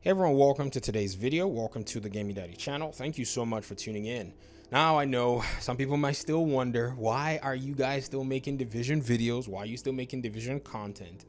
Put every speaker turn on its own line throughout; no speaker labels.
Hey everyone, welcome to today's video. Welcome to the Gaming Daddy channel. Thank you so much for tuning in. Now I know some people might still wonder, why are you guys still making Division videos? Why are you still making Division content?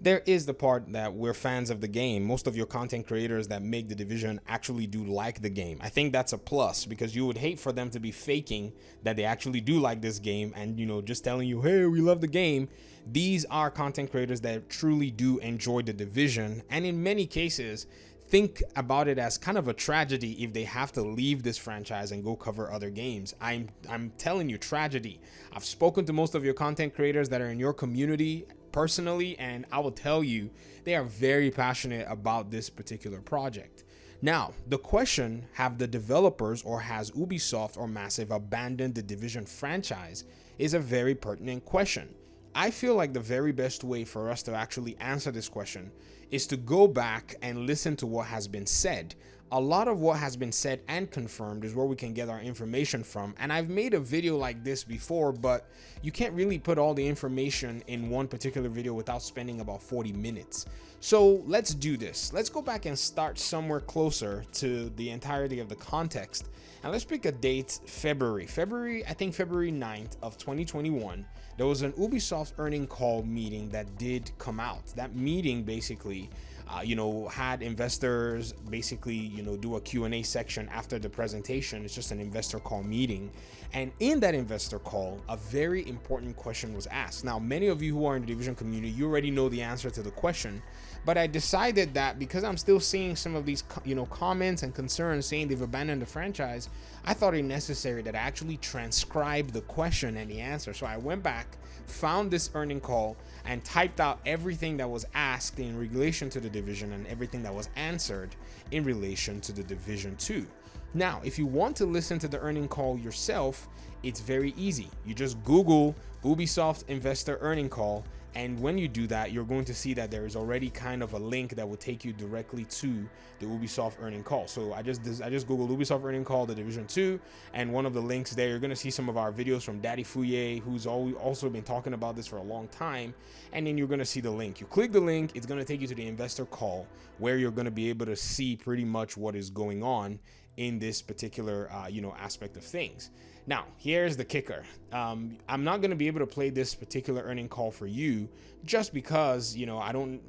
There is the part that we're fans of the game. Most of your content creators that make the Division actually do like the game. I think that's a plus because you would hate for them to be faking that they actually do like this game and, just telling you, hey, we love the game. These are content creators that truly do enjoy the Division, and in many cases think about it as kind of a tragedy if they have to leave this franchise and go cover other games. I'm telling you, tragedy. I've spoken to most of your content creators that are in your community personally, and I will tell you they are very passionate about this particular project. Now, the question, have the developers or has Ubisoft or Massive abandoned the Division franchise, is a very pertinent question. I feel like the very best way for us to actually answer this question is to go back and listen to what has been said. A lot of what has been said and confirmed is where we can get our information from. And I've made a video like this before, but you can't really put all the information in one particular video without spending about 40 minutes. So let's do this. Let's go back and start somewhere closer to the entirety of the context. And let's pick a date, February 9th of 2021. There was an Ubisoft earning call meeting that did come out. That meeting basically had investors basically, do a Q&A section after the presentation. It's just an investor call meeting. And in that investor call, a very important question was asked. Now, many of you who are in the Division community, you already know the answer to the question, but I decided that because I'm still seeing some of these, comments and concerns saying they've abandoned the franchise, I thought it necessary that I actually transcribe the question and the answer. So I went back, found this earning call, and typed out everything that was asked in relation to the Division and everything that was answered in relation to the Division 2. Now, if you want to listen to the earning call yourself, it's very easy. You just Google Ubisoft investor earning call, and when you do that, you're going to see that there is already kind of a link that will take you directly to the Ubisoft earning call. So I just Googled Ubisoft earning call, the Division 2, and one of the links there, you're going to see some of our videos from Daddy Fouye, who's also been talking about this for a long time. And then you're going to see the link. You click the link, it's going to take you to the investor call, where you're going to be able to see pretty much what is going on in this particular aspect of things. Now, here's the kicker. I'm not going to be able to play this particular earning call for you just because, I don't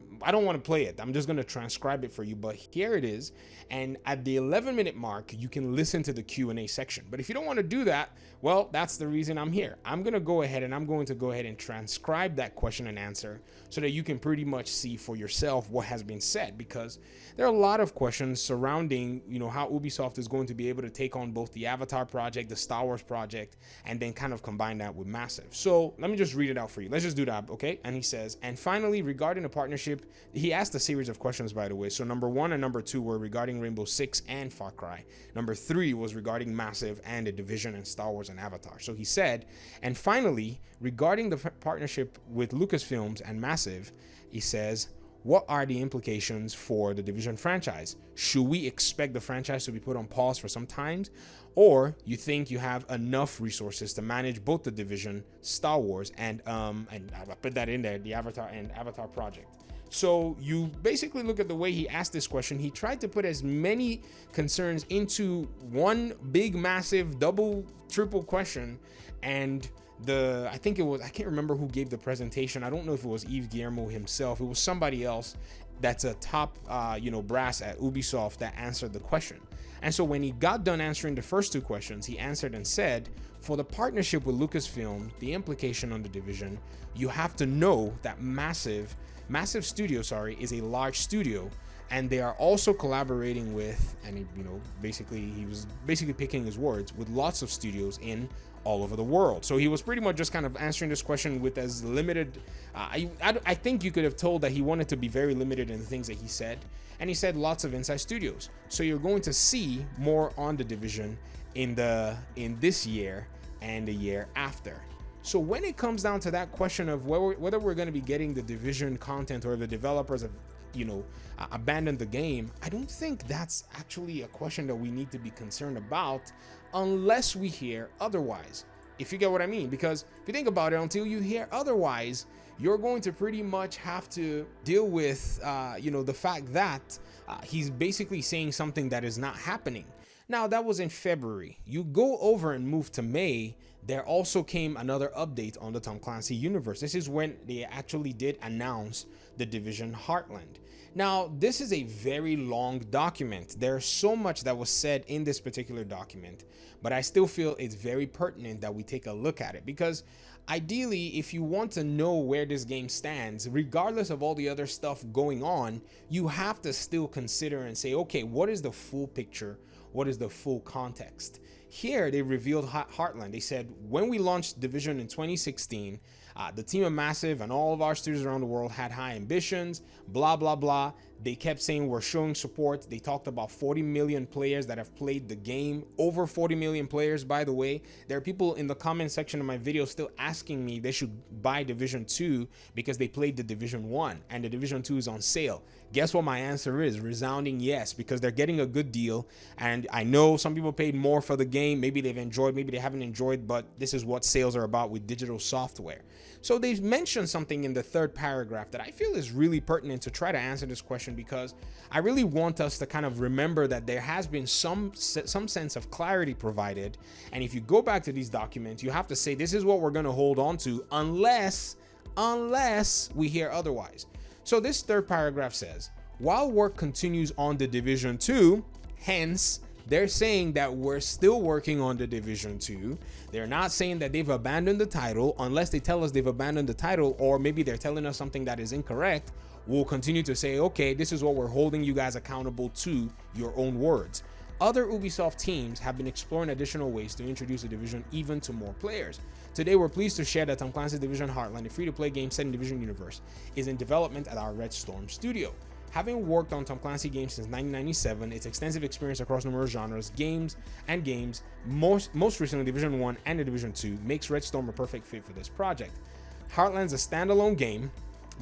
want to play it. I'm just going to transcribe it for you, but here it is. And at the 11-minute mark, you can listen to the Q&A section. But if you don't want to do that, well, that's the reason I'm here. I'm going to go ahead and transcribe that question and answer so that you can pretty much see for yourself what has been said, because there are a lot of questions surrounding, how Ubisoft is going to be able to take on both the Avatar project, the Star Wars project, and then kind of combine that with Massive. So let me just read it out for you. Let's just do that, okay? And he says, and finally, regarding the partnership, he asked a series of questions, by the way. So number 1 and number 2 were regarding Rainbow Six and Far Cry. Number 3 was regarding Massive and the Division and Star Wars and Avatar. So he said, and finally, regarding the partnership with Lucasfilms and Massive, he says, what are the implications for the Division franchise? Should we expect the franchise to be put on pause for some time? Or you think you have enough resources to manage both the Division, Star Wars, and I put that in there, the Avatar project. So you basically look at the way he asked this question. He tried to put as many concerns into one big, massive, double, triple question. And I can't remember who gave the presentation. I don't know if it was Yves Guillermo himself. It was somebody else that's a top, brass at Ubisoft that answered the question. And so when he got done answering the first 2 questions, he answered and said, for the partnership with Lucasfilm, the implication on the Division, you have to know that Massive Studio, is a large studio, and they are also collaborating with, and he was basically picking his words, with lots of studios in all over the world. So he was pretty much just kind of answering this question with as limited, I think you could have told that he wanted to be very limited in the things that he said, and he said lots of inside studios. So you're going to see more on the Division in this year and the year after. So when it comes down to that question of whether we're going to be getting the Division content or the developers have, abandoned the game, I don't think that's actually a question that we need to be concerned about unless we hear otherwise. if you get what I mean. Because if you think about it, until you hear otherwise, you're going to pretty much have to deal with, the fact that he's basically saying something that is not happening. Now, that was in February. You go over and move to May, there also came another update on the Tom Clancy universe. This is when they actually did announce the Division Heartland. Now, this is a very long document. There's so much that was said in this particular document, but I still feel it's very pertinent that we take a look at it, because ideally, if you want to know where this game stands, regardless of all the other stuff going on, you have to still consider and say, okay, what is the full picture? What is the full context? Here, they revealed Heartland. They said, when we launched Division in 2016, the team of Massive and all of our studios around the world had high ambitions, blah, blah, blah. They kept saying we're showing support. They talked about 40 million players that have played the game. Over 40 million players, by the way. There are people in the comment section of my video still asking me they should buy Division 2 because they played the Division 1 and the Division 2 is on sale. Guess what my answer is? Resounding yes, because they're getting a good deal. And I know some people paid more for the game. Maybe they've enjoyed, maybe they haven't enjoyed, but this is what sales are about with digital software. So they've mentioned something in the third paragraph that I feel is really pertinent to try to answer this question, because I really want us to kind of remember that there has been some sense of clarity provided. And if you go back to these documents, you have to say, this is what we're going to hold on to unless we hear otherwise. So this third paragraph says, while work continues on the Division 2, hence they're saying that we're still working on the Division 2. They're not saying that they've abandoned the title unless they tell us they've abandoned the title, or maybe they're telling us something that is incorrect. We'll continue to say, okay, this is what we're holding you guys accountable to, your own words. Other Ubisoft teams have been exploring additional ways to introduce the Division even to more players. Today, we're pleased to share that Tom Clancy's Division Heartland, a free-to-play game set in Division universe, is in development at our Red Storm studio. Having worked on Tom Clancy games since 1997, its extensive experience across numerous genres, games, most recently Division 1 and the Division 2, makes Red Storm a perfect fit for this project. Heartland's a standalone game,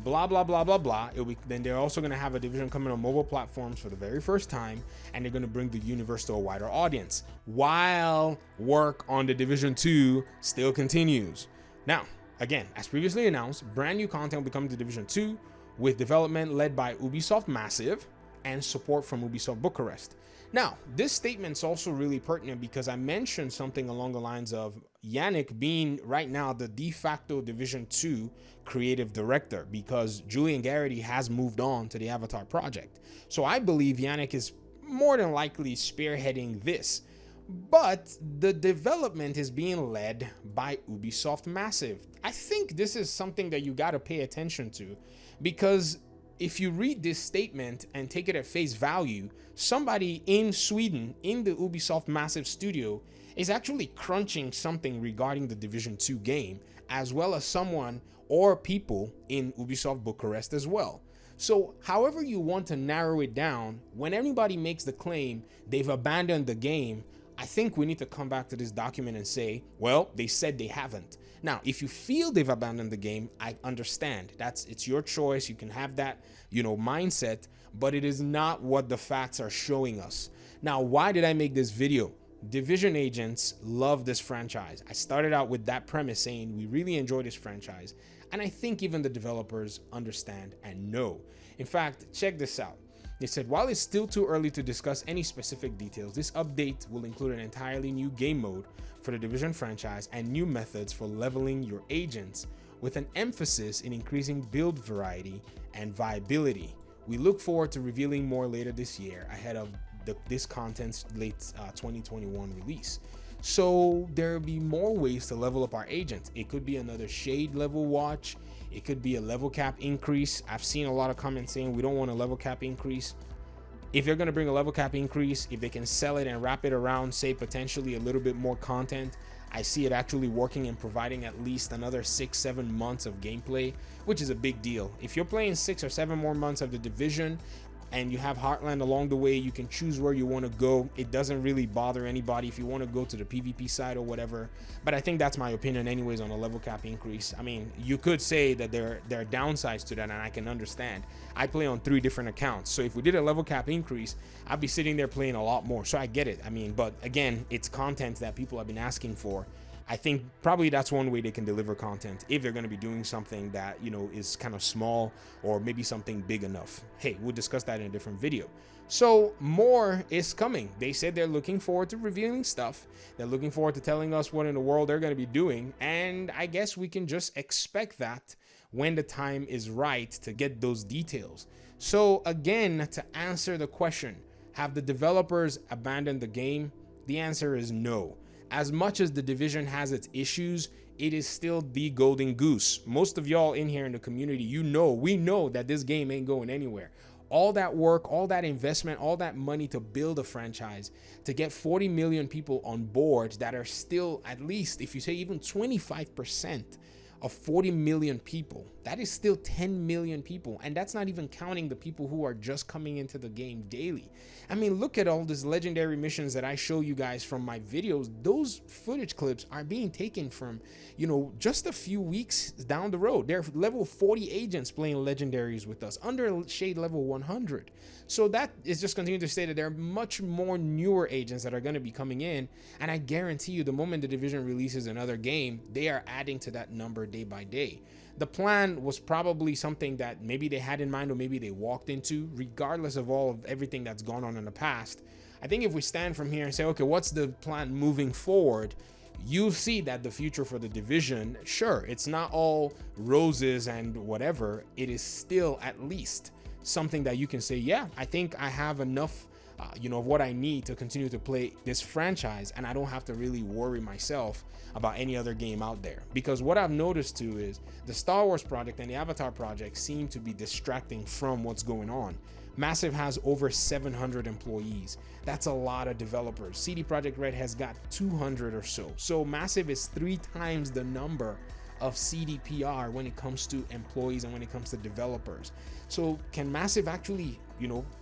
blah, blah, blah, blah, blah. Then they're also going to have a Division coming on mobile platforms for the very first time, and they're going to bring the universe to a wider audience, while work on the Division 2 still continues. Now, again, as previously announced, brand new content will be coming to Division 2, with development led by Ubisoft Massive and support from Ubisoft Bucharest. Now, this statement's also really pertinent because I mentioned something along the lines of Yannick being right now the de facto Division 2 creative director, because Julian Garrity has moved on to the Avatar project. So I believe Yannick is more than likely spearheading this. But the development is being led by Ubisoft Massive. I think this is something that you got to pay attention to, because if you read this statement and take it at face value, somebody in Sweden in the Ubisoft Massive studio is actually crunching something regarding the Division 2 game, as well as someone or people in Ubisoft Bucharest as well. So however you want to narrow it down, when anybody makes the claim they've abandoned the game, I think we need to come back to this document and say, well, they said they haven't. Now, if you feel they've abandoned the game, I understand. It's your choice. You can have that, mindset, but it is not what the facts are showing us. Now, why did I make this video? Division agents love this franchise. I started out with that premise saying we really enjoy this franchise, and I think even the developers understand and know. In fact, check this out. They said, while it's still too early to discuss any specific details, this update will include an entirely new game mode for the Division franchise and new methods for leveling your agents, with an emphasis in increasing build variety and viability. We look forward to revealing more later this year ahead of this content's late 2021 release. So there'll be more ways to level up our agents. It could be another shade level watch. It could be a level cap increase. I've seen a lot of comments saying we don't want a level cap increase. If they're going to bring a level cap increase, if they can sell it and wrap it around, say, potentially a little bit more content, I see it actually working and providing at least another 6-7 months of gameplay, which is a big deal. If you're playing 6 or 7 more months of the Division and you have Heartland along the way, you can choose where you want to go. It doesn't really bother anybody if you want to go to the PvP side or whatever. But I think that's my opinion anyways on a level cap increase. I mean, you could say that there are downsides to that, and I can understand. I play on 3 different accounts. So if we did a level cap increase, I'd be sitting there playing a lot more. So I get it. I mean, but again, it's content that people have been asking for. I think probably that's one way they can deliver content if they're going to be doing something that, you know, is kind of small or maybe something big enough. Hey, we'll discuss that in a different video. So more is coming. They said they're looking forward to revealing stuff. They're looking forward to telling us what in the world they're going to be doing. And I guess we can just expect that when the time is right to get those details. So again, to answer the question, have the developers abandoned the game? The answer is no. As much as The Division has its issues, it is still the golden goose. Most of y'all in here in the community, we know that this game ain't going anywhere. All that work, all that investment, all that money to build a franchise, to get 40 million people on board that are still, at least if you say even 25% of 40 million people, that is still 10 million people. And that's not even counting the people who are just coming into the game daily. I mean, look at all these legendary missions that I show you guys from my videos. Those footage clips are being taken from, you know, just a few weeks down the road. They're level 40 agents playing legendaries with us under shade level 100. So that is just continuing to say that there are much more newer agents that are going to be coming in. And I guarantee you, the moment The Division releases another game, they are adding to that number day by day. The plan was probably something that maybe they had in mind or maybe they walked into, regardless of everything that's gone on in the past. I think if we stand from here and say, okay, what's the plan moving forward? You'll see that the future for The Division, sure, it's not all roses and whatever. It is still at least something that you can say, yeah, I think I have enough of what I need to continue to play this franchise, and I don't have to really worry myself about any other game out there. Because what I've noticed too is the Star Wars project and the Avatar project seem to be distracting from what's going on. Massive has over 700 employees. That's a lot of developers. CD Projekt Red has got 200 or so. So Massive is 3 times the number of CDPR when it comes to employees and when it comes to developers. So can Massive actually,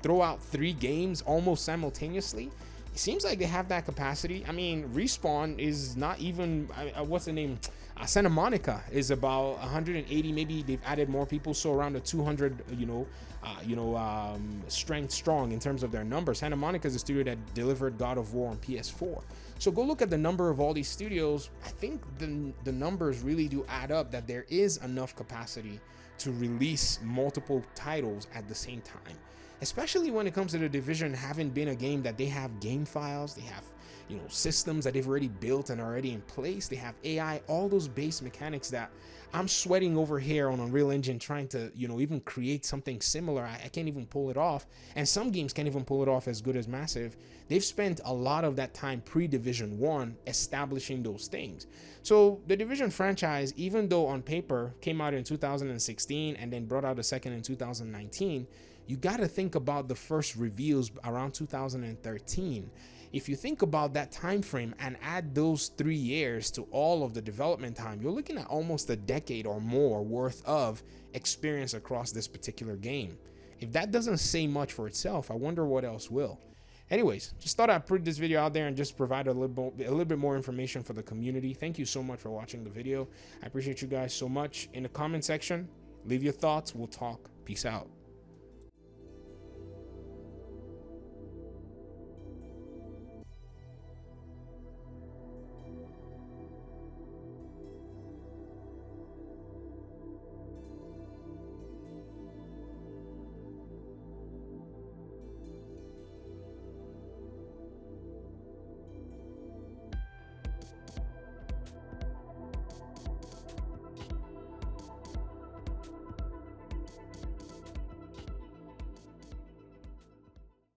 throw out 3 games almost simultaneously? It seems like they have that capacity. I mean, Respawn is not even, what's the name? Santa Monica is about 180, maybe they've added more people, so around the 200, strength strong in terms of their numbers. Santa Monica is a studio that delivered God of War on PS4. So go look at the number of all these studios. I think the numbers really do add up, that there is enough capacity to release multiple titles at the same time. Especially when it comes to The Division having been a game that they have game files, they have systems that they've already built and already in place, they have AI, all those base mechanics that I'm sweating over here on Unreal Engine trying to even create something similar. I can't even pull it off, and some games can't even pull it off as good as Massive. They've spent a lot of that time pre-Division 1 establishing those things. So the Division franchise, even though on paper came out in 2016 and then brought out a second in 2019, you got to think about the first reveals around 2013. If you think about that time frame and add those 3 years to all of the development time, you're looking at almost a decade or more worth of experience across this particular game. If that doesn't say much for itself, I wonder what else will. Anyways, just thought I'd put this video out there and just provide a little bit more information for the community. Thank you so much for watching the video. I appreciate you guys so much. In the comment section, leave your thoughts. We'll talk. Peace out.